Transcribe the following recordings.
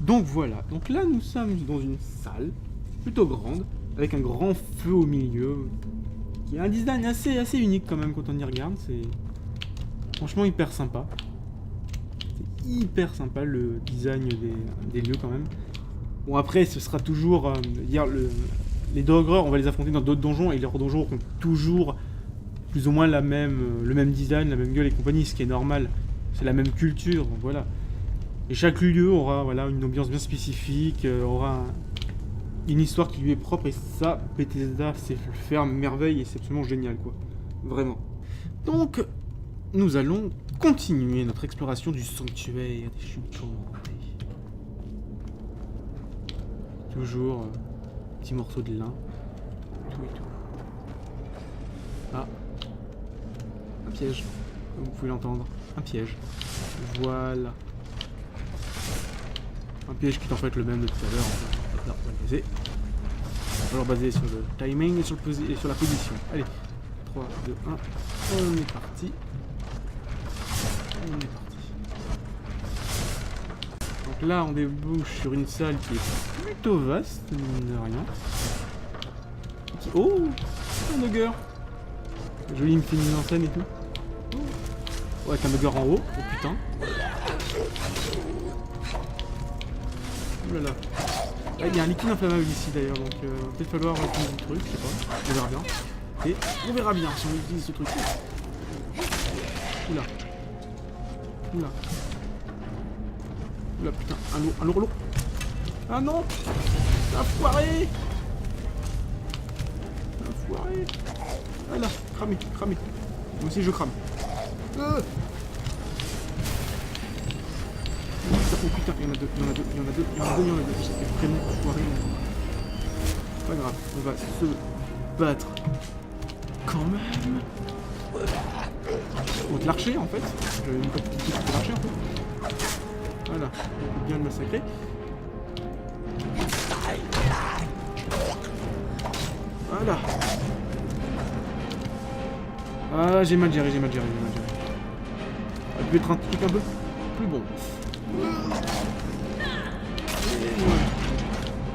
Donc voilà, donc là nous sommes dans une salle plutôt grande, avec un grand feu au milieu, qui a un design assez unique quand même quand on y regarde, c'est franchement hyper sympa. C'est hyper sympa le design des lieux quand même. Bon après ce sera toujours, les dogueurs on va les affronter dans d'autres donjons, et leurs donjons ont toujours plus ou moins le même design, la même gueule et compagnie, ce qui est normal, c'est la même culture, donc voilà. Et chaque lieu aura une ambiance bien spécifique, aura une histoire qui lui est propre, et ça, Bethesda sait le faire merveille, et c'est absolument génial, quoi. Vraiment. Donc, nous allons continuer notre exploration du sanctuaire des chutes tourmentées. Toujours petit morceau de lin, tout et tout. Ah, un piège, comme vous pouvez l'entendre, un piège. Voilà. Un piège qui est en fait le même de tout à l'heure. Là, on va le baser. Alors basé sur le timing et sur la position. Allez, 3, 2, 1, on est parti. On est parti. Donc là, on débouche sur une salle qui est plutôt vaste, mine de rien. Oh, un dogger. Joli mise en scène et tout. Oh, avec un dogger en haut. Oh putain. Oh là là. Ah, il y a un liquide inflammable ici d'ailleurs, donc il va peut-être falloir utiliser le truc, je sais pas, on verra bien. Et on verra bien si on utilise ce truc. Oula. Oula. Oula putain, un lourd. Ah non. Un foiré. Voilà, cramé. Moi aussi je crame. Oh putain, il y en a deux. J'ai vraiment foiré. Pas grave, on va se battre quand même. Contre l'archer en fait. J'avais une petite petite contre l'archer en fait. Voilà, on peut bien le massacrer. Voilà. Ah, j'ai mal géré. Ça peut être un truc un peu plus bon.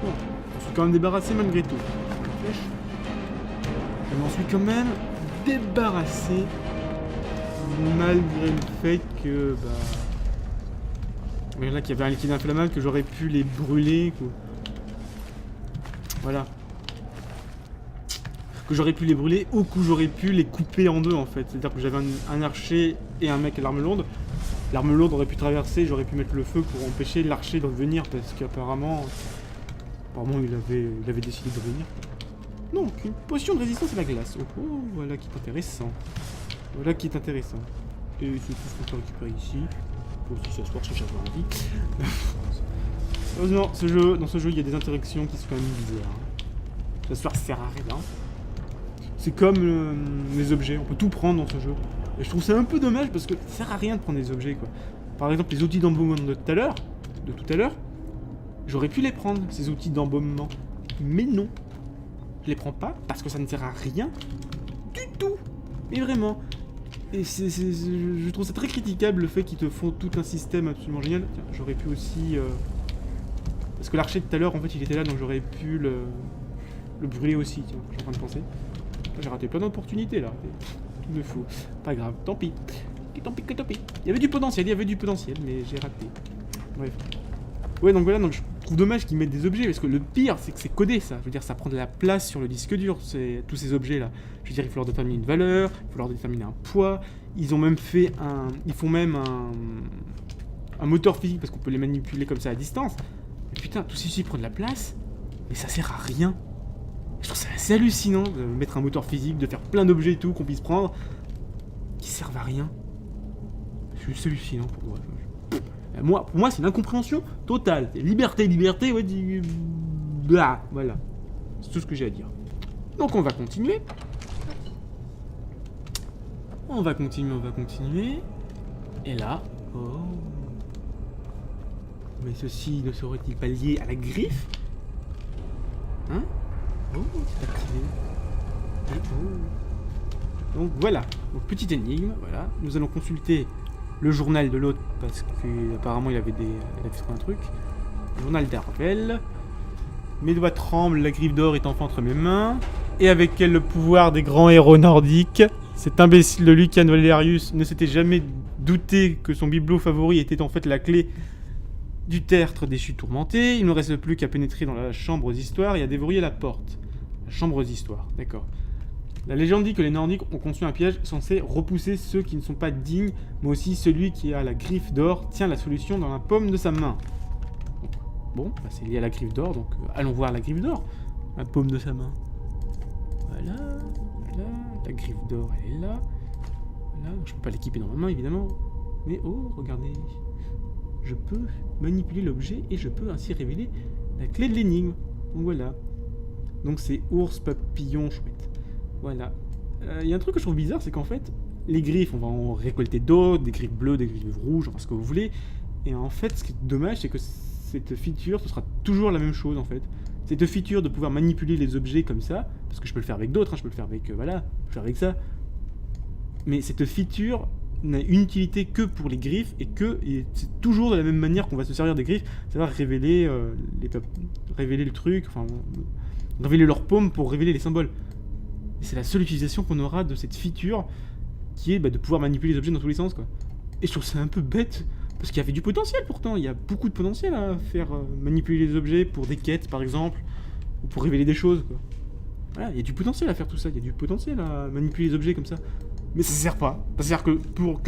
Bon, je suis quand même débarrassé malgré tout. Je m'en suis quand même débarrassé malgré le fait que là qu'il y avait un liquide inflammable, que j'aurais pu les brûler, quoi. Voilà. Que j'aurais pu les brûler ou que j'aurais pu les couper en deux en fait. C'est-à-dire que j'avais un archer et un mec à l'arme lourde. L'arme lourde aurait pu traverser, j'aurais pu mettre le feu pour empêcher l'archer de venir parce qu'apparemment... il avait décidé de venir. Donc, une potion de résistance à la glace. Oh, voilà qui est intéressant. Et c'est tout ce qu'on peut récupérer ici. Faut aussi s'asseoir si j'avais envie. Heureusement, dans ce jeu, il y a des interactions qui sont quand même bizarres. S'asseoir sert à rien. C'est comme les objets, on peut tout prendre dans ce jeu. Et je trouve ça un peu dommage parce que ça sert à rien de prendre des objets quoi. Par exemple les outils d'embaumement de tout à l'heure, j'aurais pu les prendre, ces outils d'embaumement. Mais non. Je les prends pas parce que ça ne sert à rien du tout. Mais vraiment. Et je trouve ça très critiquable le fait qu'ils te font tout un système absolument génial. Tiens, j'aurais pu aussi... Parce que l'archer de tout à l'heure en fait il était là donc j'aurais pu le brûler aussi, tiens, je suis en train de penser. J'ai raté plein d'opportunités là. Il me faut. Pas grave, tant pis. Il y avait du potentiel, mais j'ai raté. Bref. Ouais, donc voilà, donc je trouve dommage qu'ils mettent des objets, parce que le pire, c'est que c'est codé ça. Je veux dire, ça prend de la place sur le disque dur, tous ces objets là. Je veux dire, il faut leur déterminer une valeur, il faut leur déterminer un poids. Ils ont même fait Ils font même un moteur physique, parce qu'on peut les manipuler comme ça à distance. Mais putain, tout ceci prend de la place, mais ça sert à rien. Je trouve ça assez hallucinant de mettre un moteur physique, de faire plein d'objets et tout qu'on puisse prendre, qui servent à rien. C'est hallucinant pour moi. Pour moi, c'est une incompréhension totale. Liberté, ouais, voilà. C'est tout ce que j'ai à dire. Donc on va continuer. On va continuer. Et là, oh. Mais ceci ne serait-il pas lié à la griffe? Hein? Oh, c'est activé. Et oh. Donc voilà, donc, petite énigme, voilà. Nous allons consulter le journal de l'autre parce qu'apparemment il avait fait un truc. Journal d'Arvel. Mes doigts tremblent, la griffe d'or est enfin entre mes mains. Et avec elle le pouvoir des grands héros nordiques. Cet imbécile de Lucan Valerius ne s'était jamais douté que son bibelot favori était en fait la clé du tertre des chutes tourmentées. Il ne reste plus qu'à pénétrer dans la chambre aux histoires et à déverrouiller la porte. La chambre aux histoires, d'accord. La légende dit que les Nordiques ont conçu un piège censé repousser ceux qui ne sont pas dignes, mais aussi celui qui a la griffe d'or tient la solution dans la paume de sa main. Bon, bah c'est lié à la griffe d'or, donc allons voir la griffe d'or. La paume de sa main. Voilà, voilà, la griffe d'or elle est là. Voilà, je peux pas l'équiper normalement évidemment. Mais oh, regardez. Je peux manipuler l'objet et je peux ainsi révéler la clé de l'énigme. Donc voilà. Donc c'est ours, papillon, chouette. Voilà. Il y a un truc que je trouve bizarre, c'est qu'en fait, les griffes, on va en récolter d'autres, des griffes bleues, des griffes rouges, enfin ce que vous voulez. Et en fait, ce qui est dommage, c'est que cette feature, ce sera toujours la même chose en fait. Cette feature de pouvoir manipuler les objets comme ça, parce que je peux le faire avec d'autres, hein, je peux le faire avec, voilà, je peux le faire avec ça. Mais cette feature n'a une utilité que pour les griffes et c'est toujours de la même manière qu'on va se servir des griffes, c'est-à-dire révéler, révéler le truc, enfin, révéler leur paume pour révéler les symboles. Et c'est la seule utilisation qu'on aura de cette feature qui est de pouvoir manipuler les objets dans tous les sens, quoi. Et je trouve ça un peu bête, parce qu'il y avait du potentiel pourtant, il y a beaucoup de potentiel à faire manipuler les objets pour des quêtes par exemple, ou pour révéler des choses, quoi. Voilà, il y a du potentiel à faire tout ça, il y a du potentiel à manipuler les objets comme ça. Mais ça sert pas. Ça sert que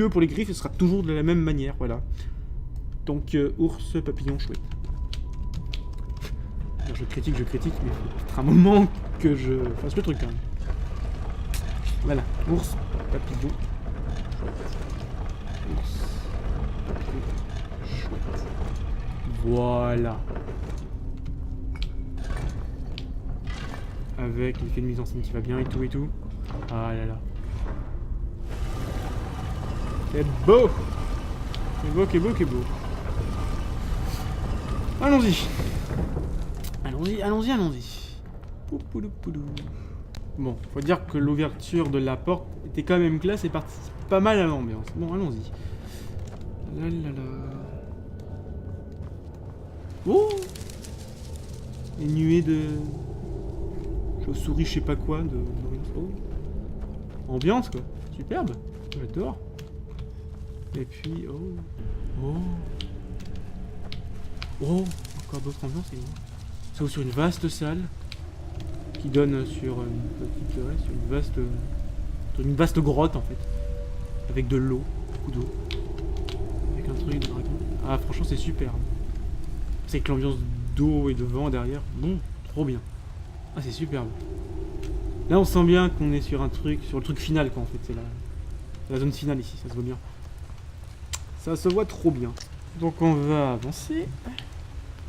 pour les griffes, ce sera toujours de la même manière, voilà. Donc, ours, papillon, chouette. Alors, je critique, mais il faut peut-être un moment que je fasse le truc, quand même. Voilà, ours, papillon, chouette. Ours, papillon, chouette. Voilà. Avec l'effet de mise en scène qui va bien et tout et tout. Ah là là. C'est beau! C'est beau, c'est beau, c'est beau. Allons-y! Allons-y, allons-y, allons-y. Bon, faut dire que l'ouverture de la porte était quand même classe et participe pas mal à l'ambiance. Bon, allons-y. Là là là. Oh! Les nuées de chauves-souris, je sais pas quoi, de oh. Ambiance quoi, superbe, j'adore. Et puis, oh, encore d'autres ambiances. C'est sur une vaste salle qui donne sur une vaste grotte en fait, avec de l'eau, beaucoup d'eau, avec un truc de dragon. Ah franchement c'est superbe. C'est que l'ambiance d'eau et de vent derrière, bon, trop bien. Ah c'est superbe. Là on sent bien qu'on est sur le truc final quoi en fait, c'est la zone finale ici, ça se voit bien. Ça se voit trop bien. Donc on va avancer.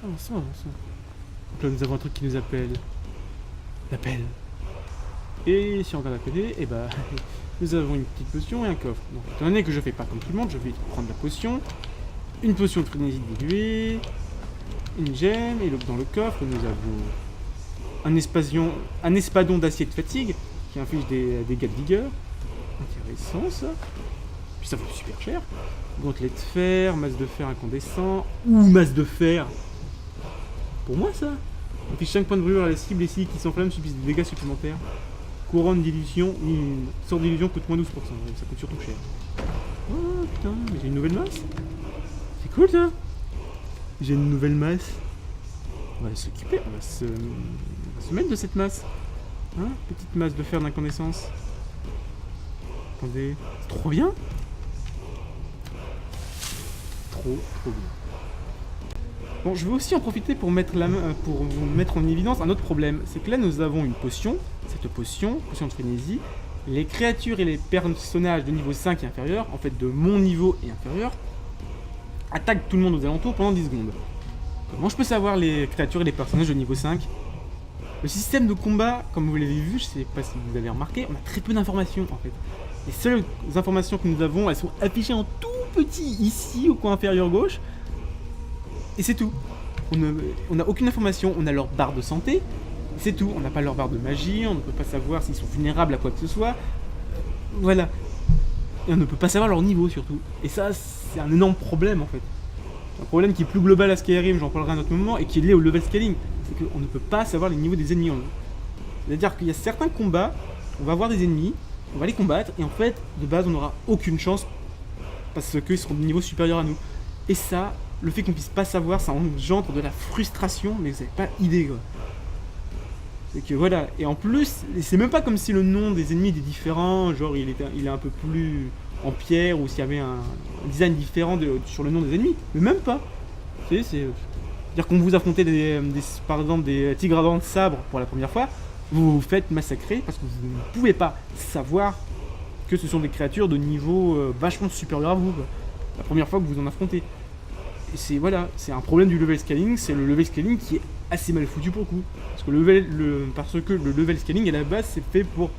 Avançons. Donc là nous avons un truc qui nous appelle. L'appel. Et si on regarde à côté, et bah nous avons une petite potion et un coffre. Donc étant donné que je fais pas comme tout le monde, je vais prendre la potion. Une potion de frénésie diluée. Une gemme. Et dans le coffre nous avons un espadon d'acier de fatigue qui inflige des dégâts de vigueur. Intéressant ça. Puis ça vaut super cher. Gantelet de fer, masse de fer incandescent. Ouh, masse de fer. Pour moi ça. On fiche 5 points de brûlure à la cible et si qui s'enflamme subissent des dégâts supplémentaires. Couronne d'illusion, une sorte d'illusion coûte moins 12%, ça coûte surtout cher. Oh putain, mais j'ai une nouvelle masse. C'est cool ça. J'ai une nouvelle masse. On va s'occuper, on va se mettre de cette masse. Hein, petite masse de fer d'incandescence. Attendez, c'est trop bien. Trop bien. Bon, je vais aussi en profiter pour vous mettre en évidence un autre problème. C'est que là, nous avons une potion. Cette potion de frénésie. Les créatures et les personnages de niveau 5 et inférieur, en fait de mon niveau et inférieur, attaquent tout le monde aux alentours pendant 10 secondes. Comment je peux savoir les créatures et les personnages de niveau 5 ? Le système de combat, comme vous l'avez vu, je sais pas si vous avez remarqué, on a très peu d'informations en fait. Les seules informations que nous avons, elles sont affichées en tout petit ici au coin inférieur gauche. Et c'est tout. On n'a aucune information. On a leur barre de santé. C'est tout. On n'a pas leur barre de magie. On ne peut pas savoir s'ils sont vulnérables à quoi que ce soit. Voilà. Et on ne peut pas savoir leur niveau surtout. Et ça, c'est un énorme problème en fait. Un problème qui est plus global à Skyrim, j'en parlerai à un autre moment, et qui est lié au level scaling. C'est qu'on ne peut pas savoir les niveaux des ennemis en jeu. C'est-à-dire qu'il y a certains combats, on va avoir des ennemis, on va les combattre, et en fait, de base, on n'aura aucune chance parce qu'ils seront de niveau supérieur à nous. Et ça, le fait qu'on puisse pas savoir, ça engendre de la frustration, mais vous avez pas idée, quoi. C'est que voilà, et en plus, c'est même pas comme si le nom des ennemis était différent, genre il est un peu plus en pierre, ou s'il y avait un design différent sur le nom des ennemis, mais même pas. C'est-à-dire qu'on vous affrontez par exemple des tigres à dents de sabre pour la première fois, vous vous faites massacrer parce que vous ne pouvez pas savoir que ce sont des créatures de niveau vachement supérieur à vous, quoi, la première fois que vous en affrontez. Et c'est voilà, c'est un problème du level scaling, c'est le level scaling qui est assez mal foutu pour le coup. Parce que le level scaling à la base c'est fait pour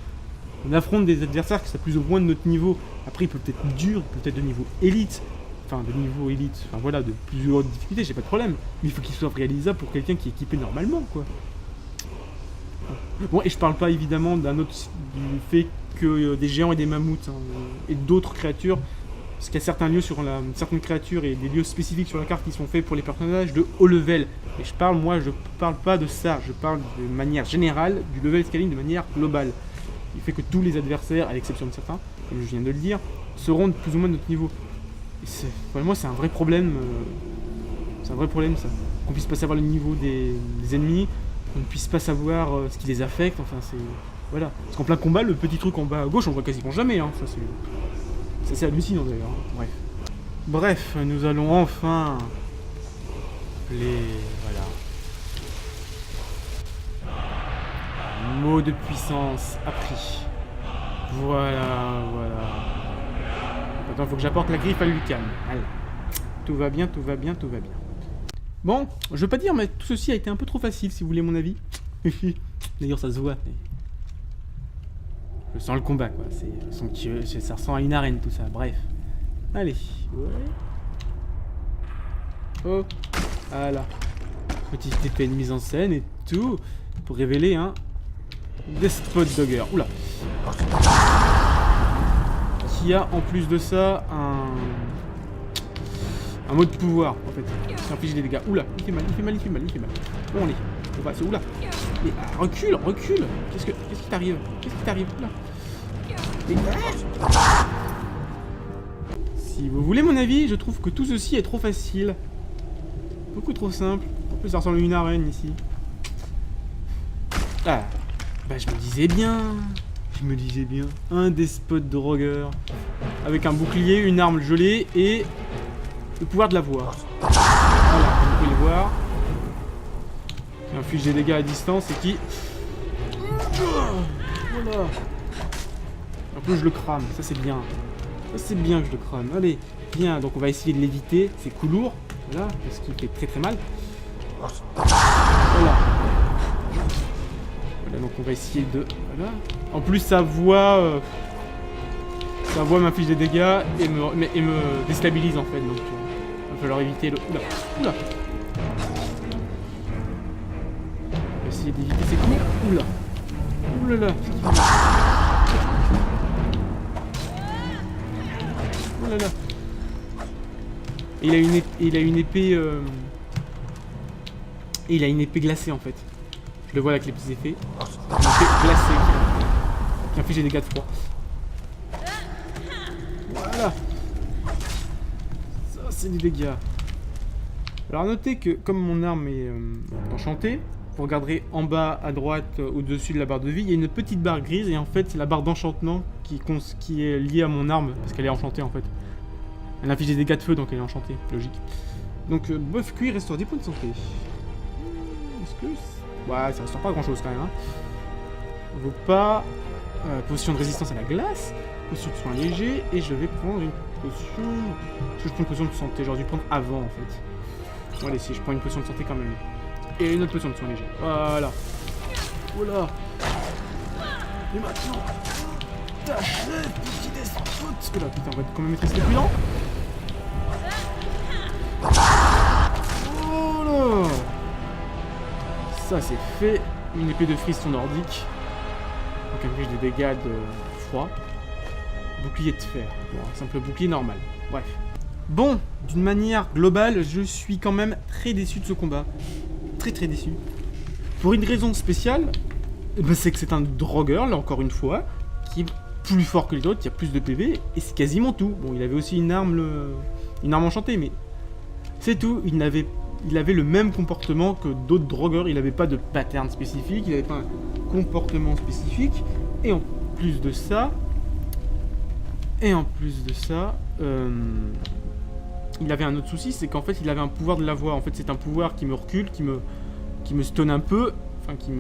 on affronte des adversaires qui sont plus ou moins de notre niveau. Après il peut être dur, il peut être de niveau élite, enfin voilà, de plus haute difficulté, j'ai pas de problème. Mais il faut qu'il soit réalisable pour quelqu'un qui est équipé normalement, quoi. Bon, et je parle pas évidemment du fait que des géants et des mammouths et d'autres créatures, parce qu'il y a certains lieux certaines créatures et des lieux spécifiques sur la carte qui sont faits pour les personnages de haut level. Et je parle pas de ça, je parle de manière générale du level scaling de manière globale. Il fait que tous les adversaires, à l'exception de certains, comme je viens de le dire, seront de plus ou moins de notre niveau. Et pour moi, c'est un vrai problème. C'est un vrai problème, ça. Qu'on puisse pas savoir le niveau des ennemis, qu'on ne puisse pas savoir ce qui les affecte. Enfin, c'est voilà. Parce qu'en plein combat, le petit truc en bas à gauche, on voit quasiment jamais. Hein. Ça, c'est hallucinant d'ailleurs. Hein. Bref, nous allons enfin voilà. Mot de puissance appris. Voilà. Attends, il faut que j'apporte la griffe à Lucan. Allez. Tout va bien. Bon, je veux pas dire, mais tout ceci a été un peu trop facile, si vous voulez mon avis. D'ailleurs, ça se voit. Mais... je sens le combat, quoi. Ça ressemble à une arène, tout ça. Bref. Allez. Ouais. Oh. Voilà. Petite épée de mise en scène et tout. Pour révéler un... Despot Dogger. Oula. Qui a en plus de ça un mode pouvoir en fait. Qui inflige des dégâts. Oula, il fait mal. Bon allez. On va. Oula. Et, recule. Qu'est-ce qui t'arrive? Oula. Et, si vous voulez mon avis, je trouve que tout ceci est trop facile. Beaucoup trop simple. En plus ça ressemble à une arène ici. Ah. Bah je me disais bien. Un Despot Dogger. Avec un bouclier, une arme gelée et le pouvoir de la voix. Voilà, vous pouvez le voir. Qui inflige des dégâts à distance et qui... voilà. En plus je le crame, ça c'est bien. Ça c'est bien que je le crame. Allez, viens, donc on va essayer de l'éviter. C'est lourd, voilà, parce qu'il fait très mal. Voilà, donc on va essayer de... voilà. En plus sa voix m'inflige des dégâts et me déstabilise en fait. Donc il va falloir éviter le... Oula. On va essayer d'éviter ses coups. Oulala. Et il a une épée... et il a une épée glacée en fait. Je le vois avec les petits effets. Une épée glacée qui inflige des dégâts de froid. Voilà. Ça c'est des dégâts. Alors notez que comme mon arme est enchantée, vous regarderez en bas à droite au-dessus de la barre de vie, il y a une petite barre grise et en fait c'est la barre d'enchantement qui est liée à mon arme parce qu'elle est enchantée en fait. Elle inflige des dégâts de feu donc elle est enchantée, logique. Donc bœuf cuit restaure 10 points de santé. Est-ce que... ouais, ça restaure pas grand chose quand même. Hein. Vaut pas... potion de résistance à la glace, potion de soin léger, et je vais prendre une potion... est-ce que je prends une potion de santé? J'aurais dû prendre avant en fait. Bon allez, si je prends une potion de santé quand même. Et une autre potion de soin léger. Voilà. Voilà. Et maintenant... t'achèves, petit despote. Oula, putain, on va quand même être resté plus lent. Voilà. Ça c'est fait. Une épée de frisson nordique. Donc inflige des dégâts de froid. Bouclier de fer. Bon, un simple bouclier normal. Bref. Bon, d'une manière globale, je suis quand même très déçu de ce combat. Très très déçu. Pour une raison spéciale, c'est que c'est un drogueur, là encore une fois, qui est plus fort que les autres, qui a plus de PV, et c'est quasiment tout. Bon, il avait aussi une arme enchantée, mais c'est tout. Il avait le même comportement que d'autres drogueurs, il n'avait pas de pattern spécifique, il n'avait pas un comportement spécifique, et en plus de ça, il avait un autre souci, c'est qu'en fait il avait un pouvoir de la voix. En fait c'est un pouvoir qui me recule, qui me stun un peu, qui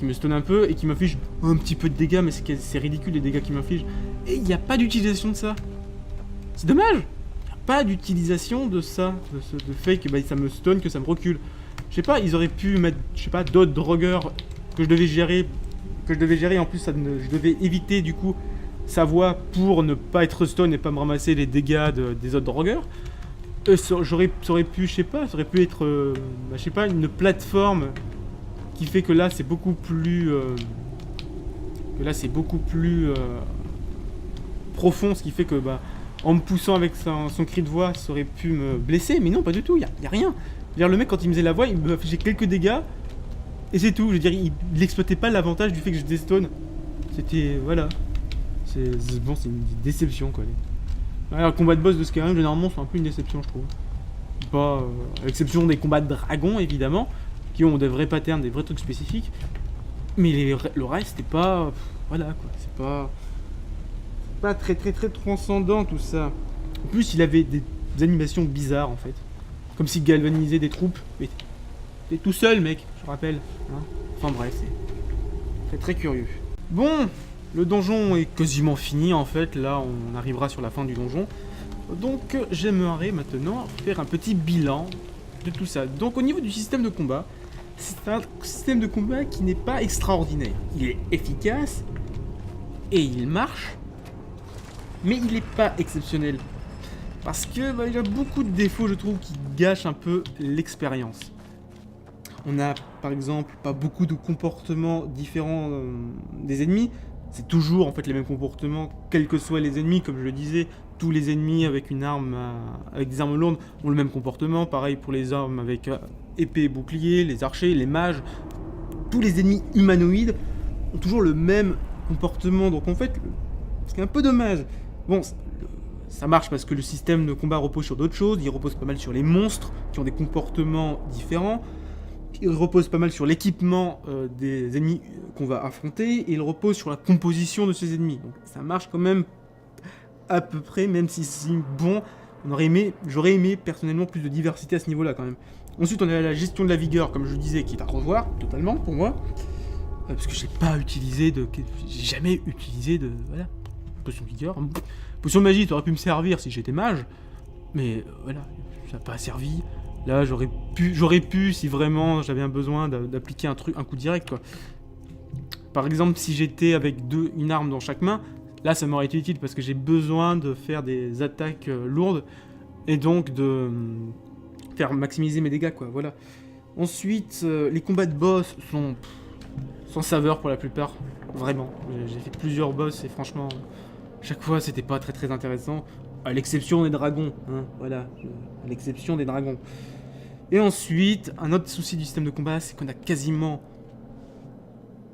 me stun un peu et qui m'inflige un petit peu de dégâts, mais c'est ridicule les dégâts qu'il m'inflige. Et il n'y a pas d'utilisation de ça. C'est dommage. Il n'y a pas d'utilisation de ça, de fait que ça me stun, que ça me recule. Je sais pas, ils auraient pu mettre, d'autres drogueurs que je devais gérer, en plus je devais éviter du coup sa voix pour ne pas être stun et pas me ramasser les dégâts des autres drogueurs. Ça aurait pu être, une plateforme qui fait que là c'est beaucoup plus, profond, ce qui fait que en me poussant avec son cri de voix, ça aurait pu me blesser, mais non, pas du tout, y a rien. Je veux dire, le mec quand il me faisait la voix, il me faisait quelques dégâts et c'est tout. Je veux dire, il n'exploitait pas l'avantage du fait que je déstone. C'était c'est une déception quoi. Le combat de boss de Skyrim, généralement, c'est un peu une déception, je trouve. Pas, à l'exception des combats de dragons, évidemment, qui ont des vrais patterns, des vrais trucs spécifiques. Mais le reste, c'était pas... Voilà, quoi. C'est pas très, très, très transcendant, tout ça. En plus, il avait des animations bizarres, en fait. Comme s'il galvanisait des troupes. Mais t'es tout seul, mec, je rappelle. Hein, enfin bref, c'est très, très curieux. Bon... Le donjon est quasiment fini en fait, là on arrivera sur la fin du donjon. Donc j'aimerais maintenant faire un petit bilan de tout ça. Donc au niveau du système de combat, c'est un système de combat qui n'est pas extraordinaire. Il est efficace et il marche, mais il n'est pas exceptionnel. Parce que il y a beaucoup de défauts je trouve qui gâchent un peu l'expérience. On a par exemple pas beaucoup de comportements différents des ennemis. C'est toujours en fait les mêmes comportements, quels que soient les ennemis, comme je le disais, tous les ennemis avec des armes lourdes ont le même comportement, pareil pour les armes avec épée et bouclier, les archers, les mages, tous les ennemis humanoïdes ont toujours le même comportement, donc en fait, c'est un peu dommage. Bon, ça marche parce que le système de combat repose sur d'autres choses, il repose pas mal sur les monstres qui ont des comportements différents, il repose pas mal sur l'équipement des ennemis qu'on va affronter, et il repose sur la composition de ces ennemis. Donc ça marche quand même à peu près, même si bon, j'aurais aimé personnellement plus de diversité à ce niveau-là quand même. Ensuite on a la gestion de la vigueur, comme je le disais, qui est à revoir totalement pour moi, parce que j'ai jamais utilisé de potion de vigueur. Potion de magie, ça aurait pu me servir si j'étais mage, mais voilà, ça n'a pas servi. Là, j'aurais pu si vraiment j'avais un besoin d'appliquer un coup direct, quoi. Par exemple, si j'étais avec une arme dans chaque main, là, ça m'aurait été utile parce que j'ai besoin de faire des attaques lourdes et donc de faire maximiser mes dégâts, quoi. Voilà. Ensuite, les combats de boss sont sans saveur pour la plupart, vraiment. J'ai fait plusieurs boss et franchement, chaque fois, c'était pas très très intéressant. À l'exception des dragons, hein, voilà. À l'exception des dragons. Et ensuite, un autre souci du système de combat, c'est qu'on a quasiment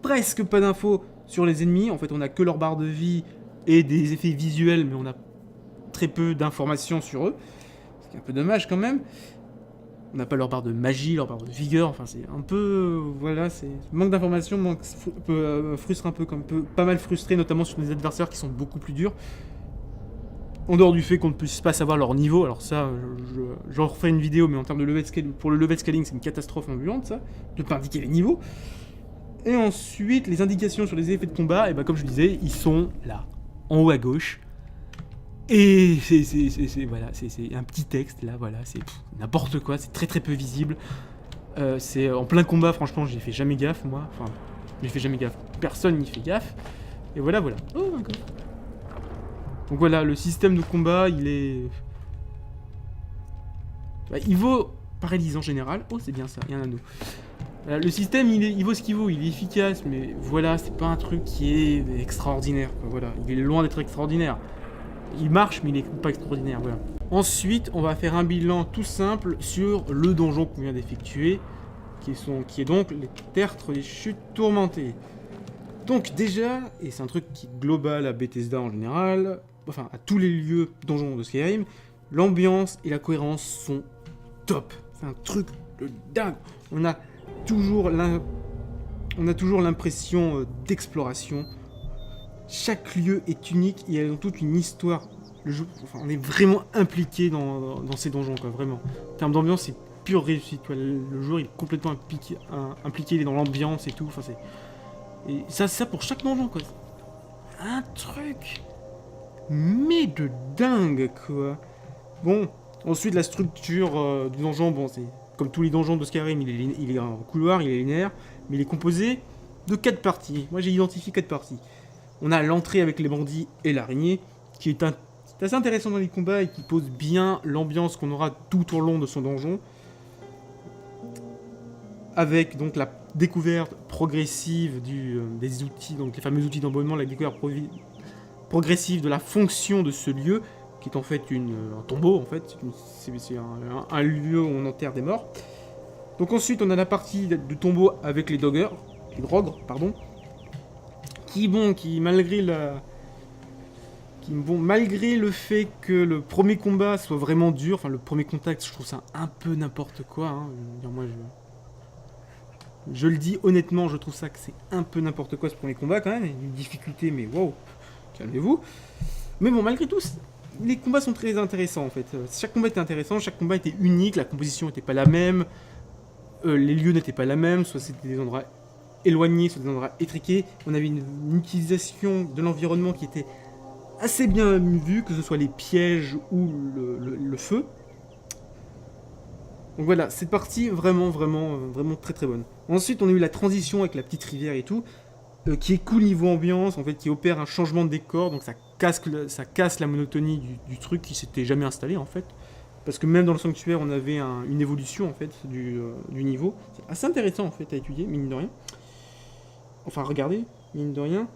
presque pas d'infos sur les ennemis. En fait, on a que leur barre de vie et des effets visuels, mais on a très peu d'informations sur eux. Ce qui est un peu dommage quand même. On n'a pas leur barre de magie, leur barre de vigueur, enfin c'est un peu... Voilà, c'est... Manque d'informations peut frustrer un peu, peut pas mal frustrer, notamment sur des adversaires qui sont beaucoup plus durs. En dehors du fait qu'on ne puisse pas savoir leur niveau, alors ça, j'en referai une vidéo, mais en termes de level scaling, pour le level scaling, c'est une catastrophe ambulante, ça, de ne pas indiquer les niveaux. Et ensuite, les indications sur les effets de combat, et comme je disais, ils sont là, en haut à gauche. Et c'est un petit texte, là, voilà, c'est n'importe quoi, c'est très très peu visible. C'est en plein combat, franchement, j'ai fait jamais gaffe, moi. Enfin, j'ai fait jamais gaffe, personne n'y fait gaffe. Et voilà. Oh, d'accord. Donc voilà, le système de combat, il est... il vaut paralysant en général. Oh, c'est bien ça, il y a un anneau. Le système, il vaut ce qu'il vaut, il est efficace, mais voilà, c'est pas un truc qui est extraordinaire, quoi, voilà. Il est loin d'être extraordinaire. Il marche, mais il est pas extraordinaire, voilà. Ensuite, on va faire un bilan tout simple sur le donjon qu'on vient d'effectuer, qui est donc les tertres des chutes tourmentées. Donc déjà, et c'est un truc qui est global à Bethesda en général, enfin à tous les lieux donjons de Skyrim, l'ambiance et la cohérence sont top. C'est un truc de dingue. On a toujours l'impression d'exploration. Chaque lieu est unique et elles ont toute une histoire. On est vraiment impliqué dans ces donjons, quoi, vraiment. En termes d'ambiance, c'est pure réussite, quoi. Le joueur il est complètement impliqué, il est dans l'ambiance et tout. Enfin, et ça pour chaque donjon, quoi. Un truc, mais de dingue, quoi. Bon, ensuite la structure du donjon, bon, c'est comme tous les donjons de Skyrim, il est en couloir, il est linéaire, mais il est composé de 4 parties. Moi j'ai identifié 4 parties. On a l'entrée avec les bandits et l'araignée, qui est assez intéressant dans les combats et qui pose bien l'ambiance qu'on aura tout au long de son donjon. Avec donc la découverte progressive des outils, donc les fameux outils d'abonnement, la découverte progressive de la fonction de ce lieu, qui est en fait un tombeau, en fait. C'est un lieu où on enterre des morts. Donc ensuite, on a la partie du tombeau avec les drogres, qui malgré le fait que le premier combat soit vraiment dur, enfin le premier contact, je trouve ça un peu n'importe quoi. Hein. Moi, je le dis honnêtement, je trouve ça que c'est un peu n'importe quoi ce premier combat quand même, une difficulté, mais wow, calmez-vous. Mais bon, malgré tout, les combats sont très intéressants en fait. Chaque combat était intéressant, chaque combat était unique, la composition n'était pas la même, les lieux n'étaient pas la même, soit c'était des endroits éloignés, soit des endroits étriqués. On avait une utilisation de l'environnement qui était assez bien vue, que ce soit les pièges ou le feu. Donc voilà, cette partie vraiment très très bonne. Ensuite, on a eu la transition avec la petite rivière et tout, qui est cool niveau ambiance, en fait, qui opère un changement de décor, donc ça casse la monotonie du truc qui s'était jamais installé en fait. Parce que même dans le sanctuaire, on avait une évolution en fait du niveau. C'est assez intéressant en fait à étudier, mine de rien. Enfin, regardez, mine de rien.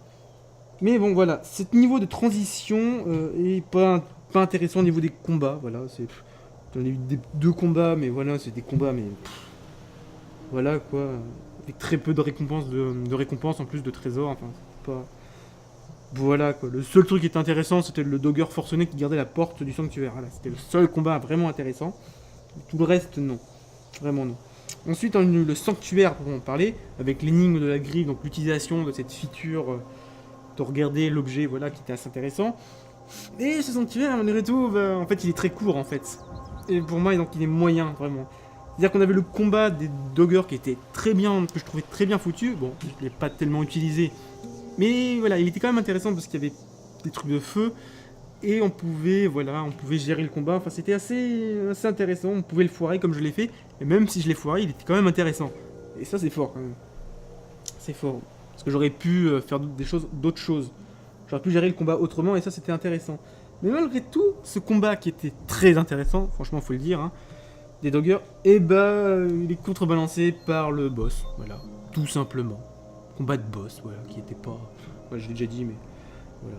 Mais bon, voilà, ce niveau de transition est pas intéressant au niveau des combats. Voilà, j'en ai eu 2 combats, mais voilà, c'est des combats, mais voilà quoi, avec très peu de récompenses en plus de trésors. Enfin, c'est pas. Voilà quoi, le seul truc qui était intéressant, c'était le dogger forcené qui gardait la porte du sanctuaire. Voilà, c'était le seul combat vraiment intéressant. Tout le reste, non. Vraiment non. Ensuite, on a eu le sanctuaire pour en parler, avec l'énigme de la griffe, donc l'utilisation de cette feature de regarder l'objet, voilà, qui était assez intéressant. Et ce sanctuaire, malgré tout, en fait, il est très court, en fait. Et pour moi, donc, il est moyen, vraiment. C'est-à-dire qu'on avait le combat des doggers qui était très bien, que je trouvais très bien foutu. Bon, je ne l'ai pas tellement utilisé. Mais voilà, il était quand même intéressant parce qu'il y avait des trucs de feu. Et on pouvait gérer le combat. Enfin, c'était assez intéressant. On pouvait le foirer comme je l'ai fait. Et même si je l'ai foiré, il était quand même intéressant. Et ça, c'est fort, quand même. C'est fort. Parce que j'aurais pu faire d'autres choses. J'aurais pu gérer le combat autrement et ça, c'était intéressant. Mais malgré tout, ce combat qui était très intéressant, franchement, faut le dire, hein, des doggers, il est contrebalancé par le boss. Voilà, tout simplement. Combat de boss, voilà, qui était pas... Ouais, je l'ai déjà dit, mais... Voilà.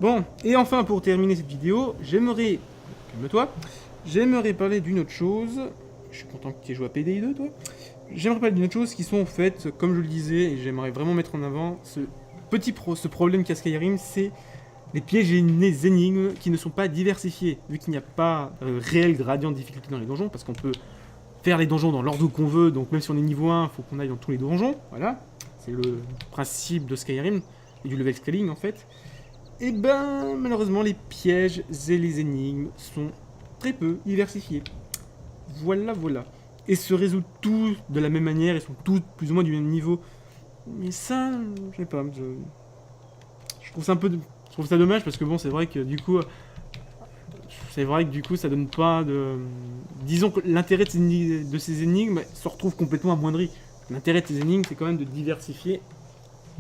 Bon, et enfin, pour terminer cette vidéo, j'aimerais... Calme-toi. J'aimerais parler d'une autre chose. Je suis content que tu aies joué à PDI 2, toi. J'aimerais parler d'une autre chose qui sont, en fait, comme je le disais, et j'aimerais vraiment mettre en avant, ce problème qu'a Skyrim, c'est les pièges et les énigmes qui ne sont pas diversifiés, vu qu'il n'y a pas réel gradient de difficulté dans les donjons, parce qu'on peut faire les donjons dans l'ordre qu'on veut, donc même si on est niveau 1, il faut qu'on aille dans tous les donjons, voilà. C'est le principe de Skyrim, et du level scaling, en fait. Et ben, malheureusement, les pièges et les énigmes sont très peu diversifiés. Voilà. Et se résolvent tous de la même manière, ils sont tous plus ou moins du même niveau. Mais ça, je sais pas, je trouve ça je trouve ça dommage parce que bon, c'est vrai que du coup, ça donne pas de... Disons que l'intérêt de ces énigmes se retrouve complètement amoindri. L'intérêt de ces énigmes, c'est quand même de diversifier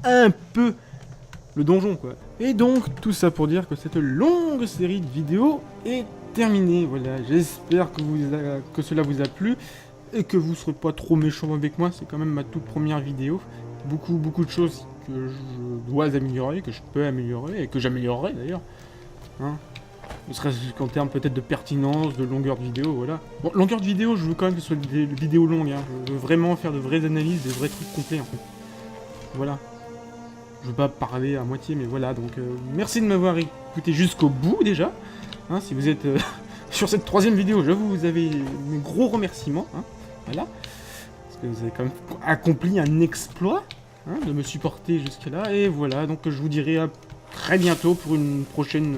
un peu le donjon, quoi. Et donc, tout ça pour dire que cette longue série de vidéos est terminée. Voilà, j'espère que cela vous a plu et que vous ne serez pas trop méchants avec moi. C'est quand même ma toute première vidéo. Beaucoup de choses que je dois améliorer, que je peux améliorer et que j'améliorerai d'ailleurs. Hein. Ne serait-ce qu'en termes peut-être de pertinence, de longueur de vidéo, voilà. Bon, longueur de vidéo, je veux quand même que ce soit des vidéos longues, hein. Je veux vraiment faire de vraies analyses, des vrais trucs complets, en fait. Voilà. Je veux pas parler à moitié, mais voilà, donc merci de m'avoir écouté jusqu'au bout, déjà. Hein, si vous êtes sur cette 3e vidéo, je vous avez mes gros remerciements, hein, voilà. Parce que vous avez quand même accompli un exploit, hein, de me supporter jusque-là, et voilà, donc je vous dirai à très bientôt pour une prochaine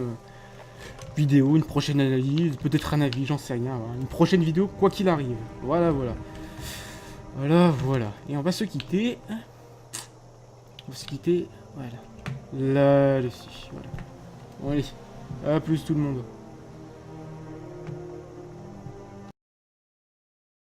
vidéo, une prochaine analyse, peut-être un avis, j'en sais rien, voilà. Une prochaine vidéo, quoi qu'il arrive. Voilà, voilà. Voilà, voilà. Et on va se quitter. On va se quitter, voilà. Là-dessus, voilà. Bon, allez, à plus tout le monde.